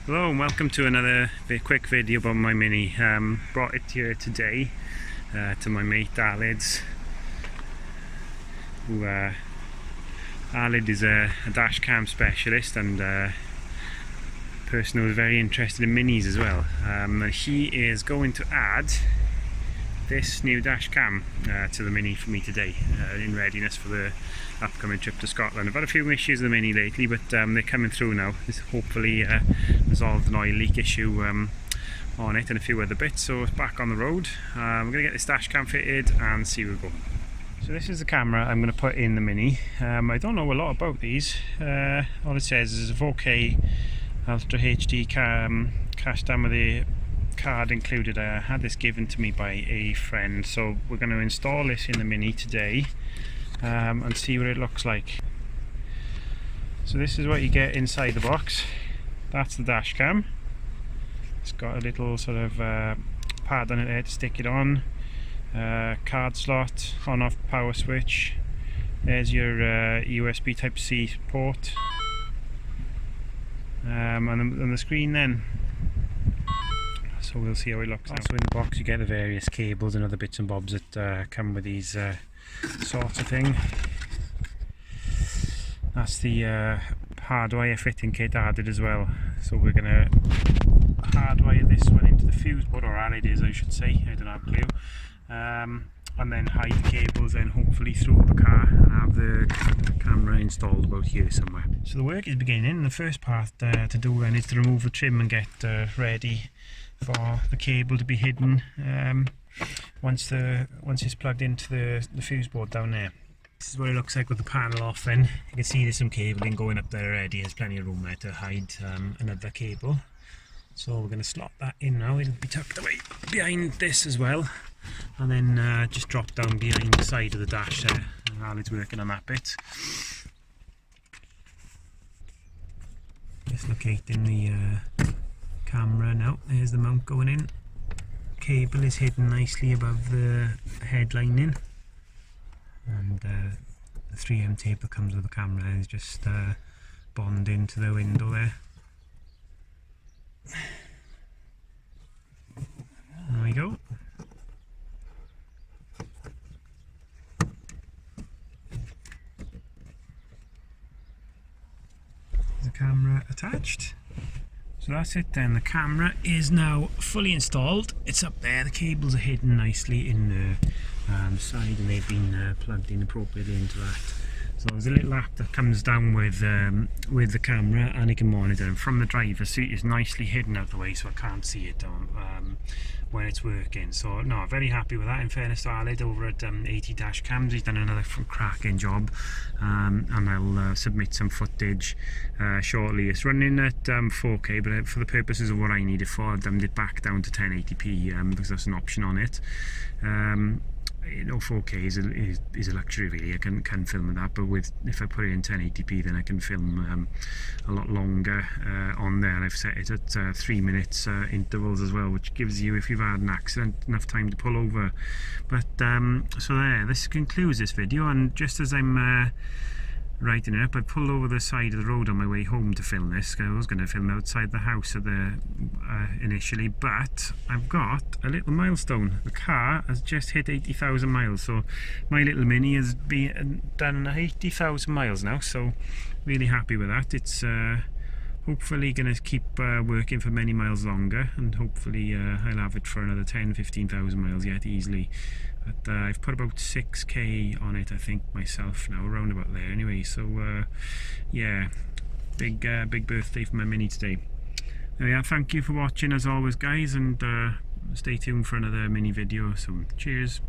Hello and welcome to another quick video about my Mini. Brought it here today to my mate Alid's. Alid is a dashcam specialist and a person who is very interested in Minis as well. He is going to add this new dashcam to the Mini for me today in readiness for the upcoming trip to Scotland. I've had a few issues with the Mini lately, but they're coming through now. This hopefully resolved an oil leak issue on it and a few other bits, so it's back on the road. I'm going to get this dashcam fitted and see where we go. So this is the camera I'm going to put in the Mini. I don't know a lot about these. All it says is a 4K Ultra HD cash down with the card included. I had this given to me by a friend, so we're going to install this in the Mini today and see what it looks like. So this is what you get inside the box. That's the dash cam. It's got a little sort of pad on it there to stick it on, card slot, on off power switch. There's your USB type C port, and on the screen then. So we'll see how it looks now. So in the box you get the various cables and other bits and bobs that come with these sorts of thing. That's the hardwire fitting kit added as well. So we're going to hardwire this one into the fuse board, or all it is I should say, I don't have a clue. And then hide the cables, then hopefully through the car and have the camera installed about here somewhere. So the work is beginning. The first part to do then is to remove the trim and get ready for the cable to be hidden once it's plugged into the fuse board down there. This is what it looks like with the panel off then. You can see there's some cabling going up there already. There's plenty of room there to hide another cable. So we're going to slot that in now. It'll be tucked away behind this as well, and then just drop down behind the side of the dash there. And Ali's working on that bit. Just locating the camera now. There's the mount going in. Cable is hidden nicely above the headlining, and the 3M tape that comes with the camera is just bonded into the window there. There we go. The camera attached. So that's it then. The camera is now fully installed. It's up there. The cables are hidden nicely in the side, and they've been plugged in appropriately into that. So there's a little app that comes down with the camera, and you can monitor it from the driver's seat. It's nicely hidden out of the way, so I can't see it when it's working. So no, very happy with that. In fairness to Alid over at ATDASHCAMS, he's done another cracking job, and I'll submit some footage shortly. It's running at 4K, but for the purposes of what I need it for, I've dumbed it back down to 1080p because that's an option on it. You know, 4K is a luxury really. I can film with that, but if I put it in 1080p, then I can film a lot longer on there. I've set it at 3 minutes intervals as well, which gives you, if you've had an accident, enough time to pull over. But so there, this concludes this video, and just as I'm writing it up, I pulled over the side of the road on my way home to film this. I was going to film outside the house at initially, but I've got a little milestone. The car has just hit 80,000 miles, so my little Mini has done 80,000 miles now, so really happy with that. It's hopefully going to keep working for many miles longer, and hopefully I'll have it for another 10-15,000 miles yet easily. But I've put about 6k on it, I think, myself now, around about there anyway. So yeah, big birthday for my Mini today. Yeah, thank you for watching as always guys, and stay tuned for another Mini video soon. Cheers.